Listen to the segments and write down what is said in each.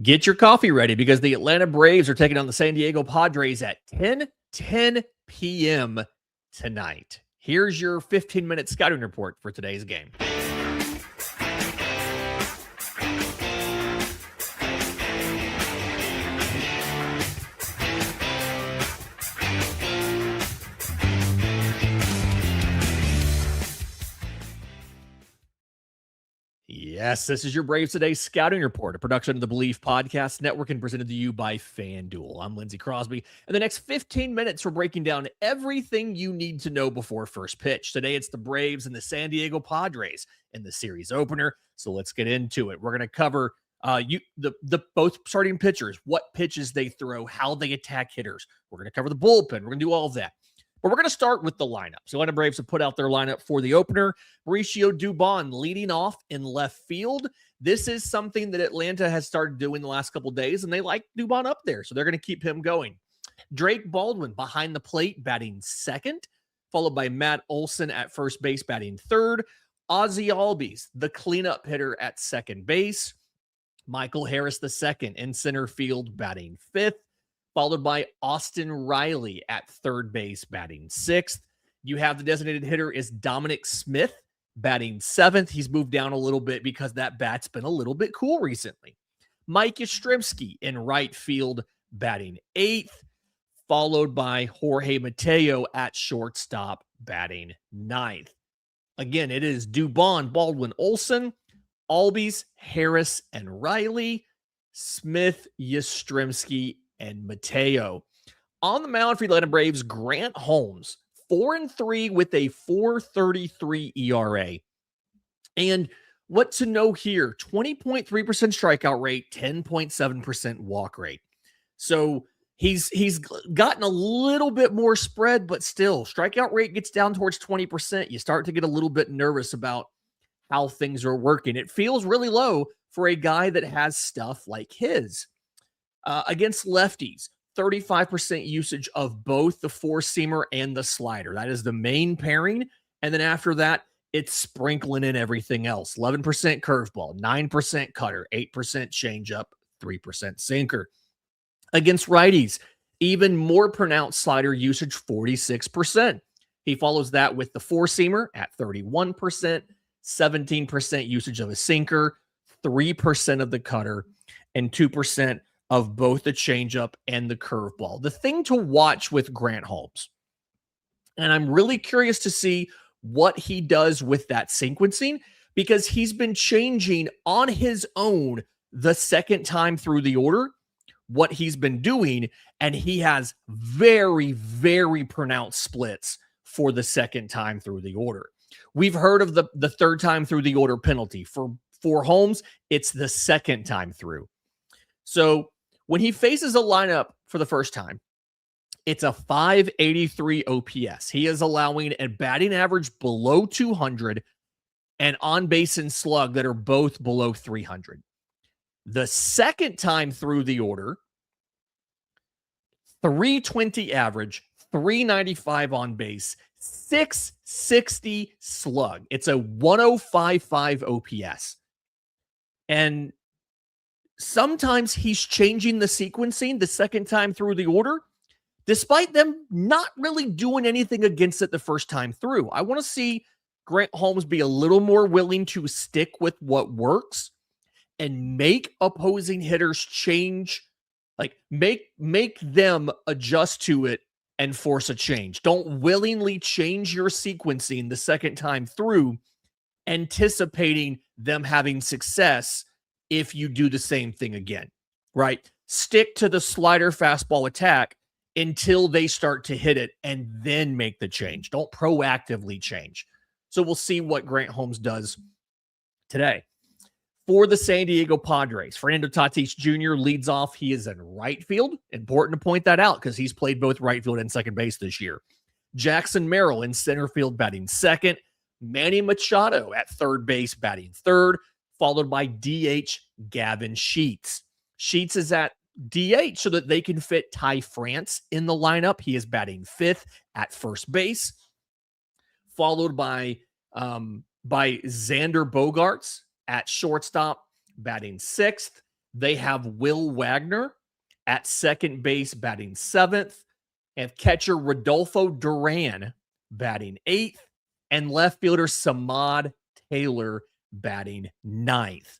Get your coffee ready because the Atlanta Braves are taking on the San Diego Padres at 10 p.m. tonight. Here's your 15-minute scouting report for today's game. Yes, this is your Braves Today Scouting Report, a production of the Believe Podcast Network and presented to you by FanDuel. I'm Lindsey Crosby. In the next 15 minutes, we're breaking down everything you need to know before first pitch. Today, it's the Braves and the San Diego Padres in the series opener. So let's get into it. We're going to cover the both starting pitchers, what pitches they throw, how they attack hitters. We're going to cover the bullpen. We're going to do all of that. But we're going to start with the lineup. So Atlanta Braves have put out their lineup for the opener. Mauricio Dubon leading off in left field. This is something that Atlanta has started doing the last couple of days, and they like Dubon up there, so they're going to keep him going. Drake Baldwin behind the plate batting second, followed by Matt Olson at first base batting third. Ozzie Albies, the cleanup hitter at second base. Michael Harris II in center field batting fifth, followed by Austin Riley at third base batting sixth. You have the designated hitter is Dominic Smith batting seventh. He's moved down a little bit because that bat's been a little bit cool recently. Mike Yastrzemski in right field batting eighth, followed by Jorge Mateo at shortstop batting ninth. Again, it is Dubon, Baldwin, Olson, Albies, Harris, and Riley, Smith, Yastrzemski, and Mateo. On the mound for the Atlanta Braves, Grant Holmes, 4-3 with a 4.33 ERA. And what to know here, 20.3% strikeout rate, 10.7% walk rate. So he's gotten a little bit more spread, but still, strikeout rate gets down towards 20%. You start to get a little bit nervous about how things are working. It feels really low for a guy that has stuff like his. Against lefties, 35% usage of both the four-seamer and the slider. That is the main pairing. And then after that, it's sprinkling in everything else. 11% curveball, 9% cutter, 8% changeup, 3% sinker. Against righties, even more pronounced slider usage, 46%. He follows that with the four-seamer at 31%, 17% usage of a sinker, 3% of the cutter, and 2% of both the changeup and the curveball. The thing to watch with Grant Holmes, and I'm really curious to see what he does with that sequencing, because he's been changing on his own the second time through the order what he's been doing, and he has very, very pronounced splits for the second time through the order. We've heard of the third time through the order penalty. For Holmes, it's the second time through. So when he faces a lineup for the first time, it's a 583 OPS. He is allowing a batting average below 200 and on base and slug that are both below 300. The second time through the order, 320 average, 395 on base, 660 slug. It's a 1055 OPS. And sometimes he's changing the sequencing the second time through the order, despite them not really doing anything against it the first time through. I want to see Grant Holmes be a little more willing to stick with what works and make opposing hitters change, like make them adjust to it and force a change. Don't willingly change your sequencing the second time through, anticipating them having success if you do the same thing again, right? Stick to the slider fastball attack until they start to hit it and then make the change. Don't proactively change. So we'll see what Grant Holmes does today. For the San Diego Padres, Fernando Tatis Jr. leads off. He is in right field. Important to point that out because he's played both right field and second base this year. Jackson Merrill in center field batting second. Manny Machado at third base batting third, followed by DH Gavin Sheets. Sheets is at DH so that they can fit Ty France in the lineup. He is batting fifth at first base, followed by Xander Bogaerts at shortstop, batting sixth. They have Will Wagner at second base batting 7th, and catcher Rodolfo Duran batting 8th, and left fielder Samad Taylor batting 9th.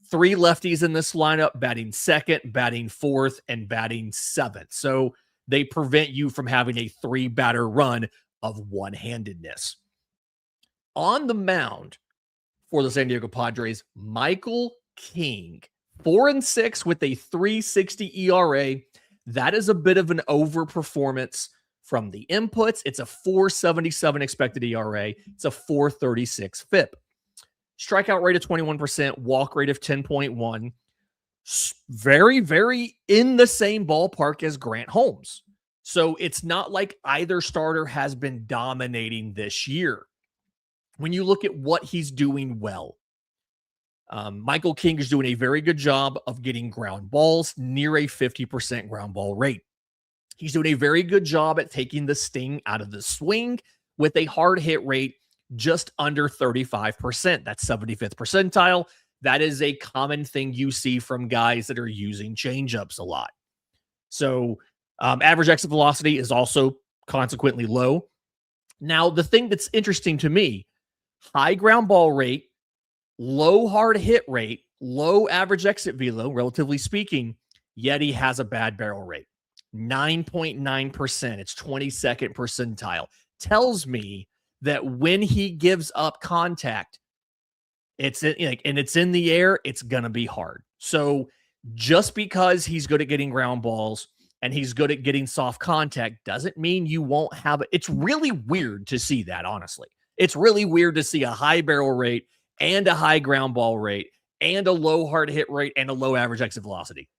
3 lefties in this lineup batting 2nd, batting 4th, and batting 7th. So they prevent you from having a 3-batter run of one-handedness. On the mound for the San Diego Padres, Michael King, 4-6 with a 3.60 ERA. That is a bit of an overperformance from the inputs. It's a 4.77 expected ERA. It's a 4.36 FIP. Strikeout rate of 21%, walk rate of 10.1. Very, very in the same ballpark as Grant Holmes. So it's not like either starter has been dominating this year. When you look at what he's doing well, Michael King is doing a very good job of getting ground balls near a 50% ground ball rate. He's doing a very good job at taking the sting out of the swing with a hard hit rate just under 35%. That's 75th percentile. That is a common thing you see from guys that are using changeups a lot. So average exit velocity is also consequently low. Now, the thing that's interesting to me, high ground ball rate, low hard hit rate, low average exit velo, relatively speaking, yet he has a bad barrel rate. 9.9%. It's 22nd percentile. Tells me that when he gives up contact, it's in the air, it's going to be hard. So just because he's good at getting ground balls and he's good at getting soft contact doesn't mean you won't have it. It's really weird to see that, honestly. It's really weird to see a high barrel rate and a high ground ball rate and a low hard hit rate and a low average exit velocity.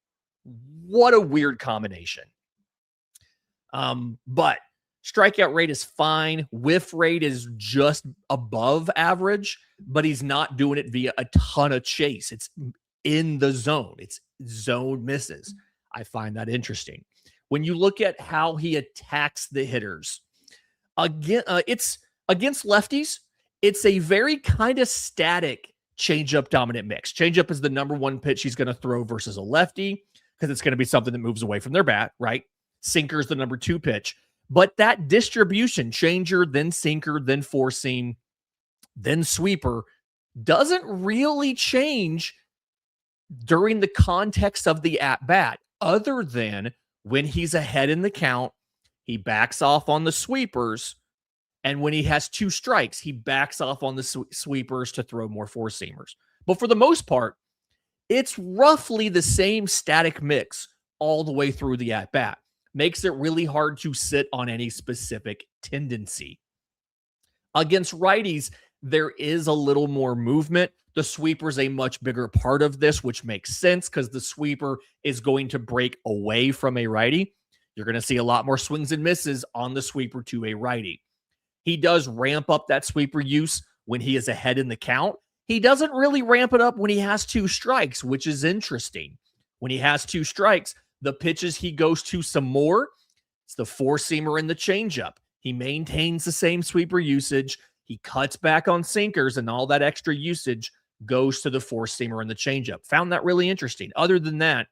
What a weird combination. But strikeout rate is fine. Whiff rate is just above average, but he's not doing it via a ton of chase. It's in the zone. It's zone misses. I find that interesting. When you look at how he attacks the hitters, again, it's against lefties. It's a very kind of static changeup dominant mix. Changeup is the number one pitch he's going to throw versus a lefty because it's going to be something that moves away from their bat, right? Sinker is the number 2 pitch. But that distribution, changer, then sinker, then four seam, then sweeper, doesn't really change during the context of the at-bat, other than when he's ahead in the count, he backs off on the sweepers, and when he has 2 strikes, he backs off on the sweepers to throw more four-seamers. But for the most part, it's roughly the same static mix all the way through the at-bat. Makes it really hard to sit on any specific tendency. Against righties, there is a little more movement. The sweeper is a much bigger part of this, which makes sense because the sweeper is going to break away from a righty. You're going to see a lot more swings and misses on the sweeper to a righty. He does ramp up that sweeper use when he is ahead in the count. He doesn't really ramp it up when he has 2 strikes, which is interesting. When he has 2 strikes, the pitches he goes to some more, it's the four-seamer and the changeup. He maintains the same sweeper usage. He cuts back on sinkers, and all that extra usage goes to the four-seamer and the changeup. Found that really interesting. Other than that,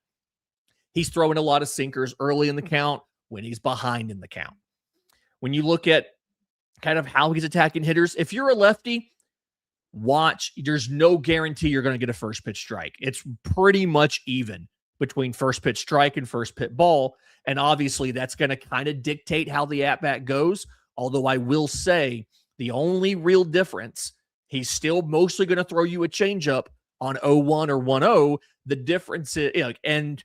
he's throwing a lot of sinkers early in the count when he's behind in the count. When you look at kind of how he's attacking hitters, if you're a lefty, watch. There's no guarantee you're going to get a first pitch strike. It's pretty much even between first pitch strike and first pitch ball. And obviously that's going to kind of dictate how the at-bat goes. Although I will say the only real difference, he's still mostly going to throw you a changeup on 0-1 or 1-0. The difference is, and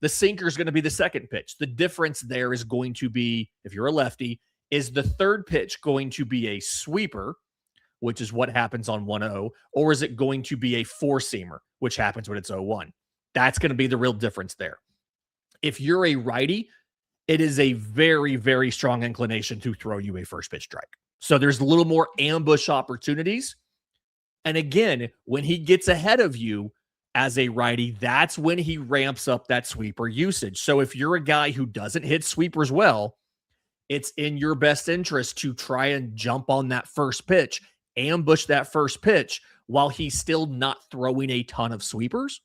the sinker is going to be the second pitch. The difference there is going to be, if you're a lefty, is the third pitch going to be a sweeper, which is what happens on 1-0, or is it going to be a four-seamer, which happens when it's 0-1? That's going to be the real difference there. If you're a righty, it is a very, very strong inclination to throw you a first pitch strike. So there's a little more ambush opportunities. And again, when he gets ahead of you as a righty, that's when he ramps up that sweeper usage. So if you're a guy who doesn't hit sweepers well, it's in your best interest to try and jump on that first pitch, ambush that first pitch while he's still not throwing a ton of sweepers.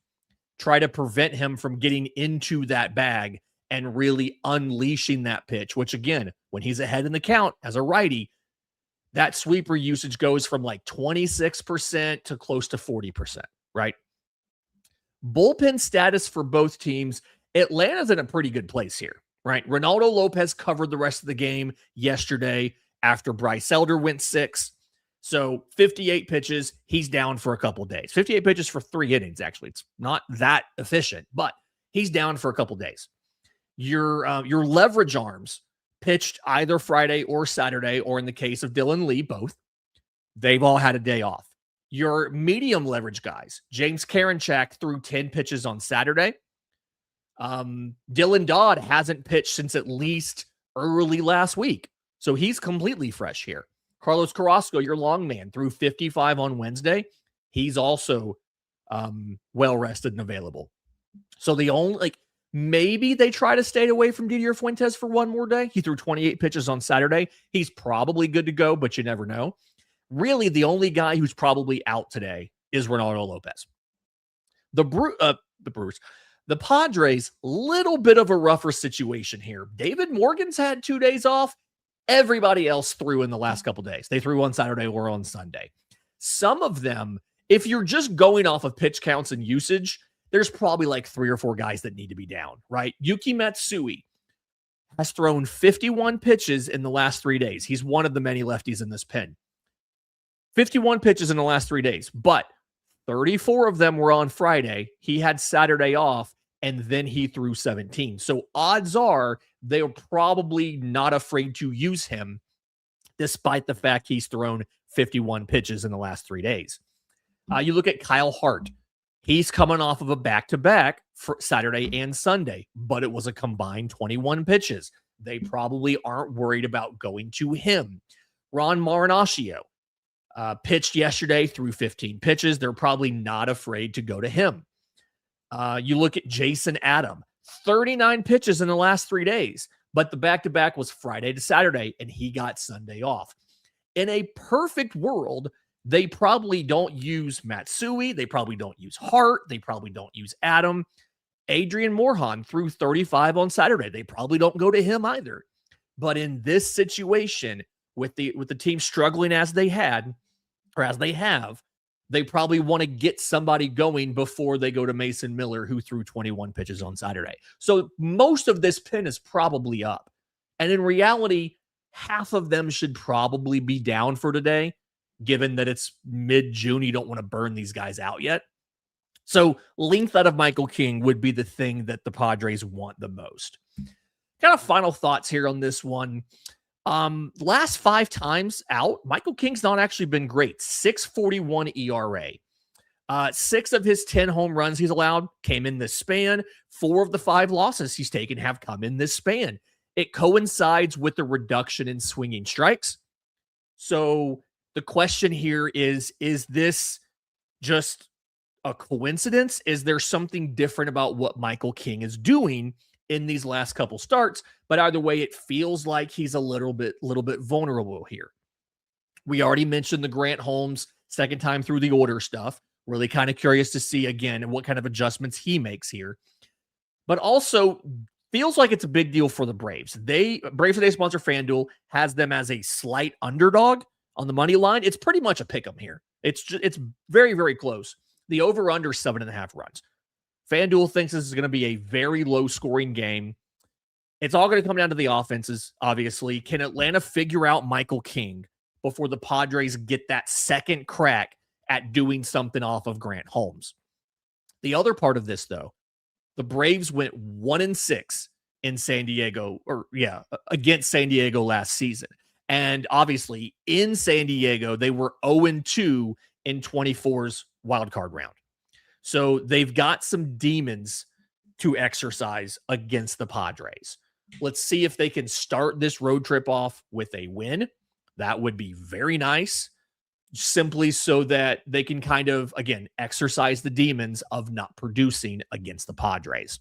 try to prevent him from getting into that bag and really unleashing that pitch, which again, when he's ahead in the count as a righty, that sweeper usage goes from like 26% to close to 40%, right? Bullpen status for both teams. Atlanta's in a pretty good place here, right? Ronaldo Lopez covered the rest of the game yesterday after Bryce Elder went 6. So 58 pitches, he's down for a couple days. 58 pitches for 3 innings, actually. It's not that efficient, but he's down for a couple days. Your leverage arms pitched either Friday or Saturday, or in the case of Dylan Lee, both. They've all had a day off. Your medium leverage guys, James Karinchak threw 10 pitches on Saturday. Dylan Dodd hasn't pitched since at least early last week, so he's completely fresh here. Carlos Carrasco, your long man, threw 55 on Wednesday. He's also well rested and available. So the only, maybe they try to stay away from Didier Fuentes for one more day. He threw 28 pitches on Saturday. He's probably good to go, but you never know. Really, the only guy who's probably out today is Ronaldo Lopez. The Brewers. The Padres, little bit of a rougher situation here. David Morgan's had 2 days off. Everybody else threw in the last couple days. They threw on Saturday or on Sunday. Some of them, if you're just going off of pitch counts and usage, there's probably like 3 or 4 guys that need to be down, right? Yuki Matsui has thrown 51 pitches in the last 3 days. He's one of the many lefties in this pen. 51 pitches in the last 3 days, but 34 of them were on Friday. He had Saturday off, and then he threw 17. So odds are they're probably not afraid to use him, despite the fact he's thrown 51 pitches in the last 3 days. You look at Kyle Hart. He's coming off of a back-to-back for Saturday and Sunday, but it was a combined 21 pitches. They probably aren't worried about going to him. Ron Marinaccio pitched yesterday through 15 pitches. They're probably not afraid to go to him. You look at Jason Adam, 39 pitches in the last 3 days, but the back-to-back was Friday to Saturday, and he got Sunday off. In a perfect world, they probably don't use Matsui. They probably don't use Hart. They probably don't use Adam. Adrian Morejon threw 35 on Saturday. They probably don't go to him either. But in this situation, with the team struggling as they had, or as they have, they probably want to get somebody going before they go to Mason Miller, who threw 21 pitches on Saturday. So most of this pin is probably up. And in reality, half of them should probably be down for today, given that it's mid-June. You don't want to burn these guys out yet. So length out of Michael King would be the thing that the Padres want the most. Kind of final thoughts here on this one. Last 5 times out, Michael King's not actually been great. 6.41 ERA. 6 of his 10 home runs he's allowed came in this span. 4 of the 5 losses he's taken have come in this span. It coincides with the reduction in swinging strikes. So the question here is this just a coincidence? Is there something different about what Michael King is doing in these last couple starts? But either way, it feels like he's a little bit vulnerable here. We already mentioned the Grant Holmes second time through the order stuff. Really kind of curious to see again what kind of adjustments he makes here. But also feels like it's a big deal for the Braves. Braves Today sponsor FanDuel has them as a slight underdog on the money line. It's pretty much a pick 'em here. It's very, very close. The over-under 7.5 runs. FanDuel thinks this is going to be a very low-scoring game. It's all going to come down to the offenses, obviously. Can Atlanta figure out Michael King before the Padres get that second crack at doing something off of Grant Holmes? The other part of this, though, the Braves went 1-6 in San Diego, against San Diego last season. And obviously, in San Diego, they were 0-2 in 24's wildcard round. So they've got some demons to exercise against the Padres. Let's see if they can start this road trip off with a win. That would be very nice, simply so that they can kind of, again, exercise the demons of not producing against the Padres.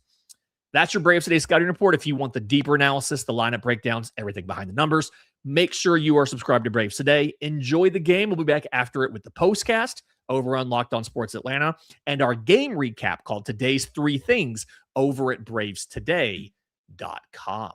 That's your Braves Today scouting report. If you want the deeper analysis, the lineup breakdowns, everything behind the numbers, make sure you are subscribed to Braves Today. Enjoy the game. We'll be back after it with the postcast. over on Locked On Sports Atlanta, and our game recap called Today's Three Things over at bravestoday.com.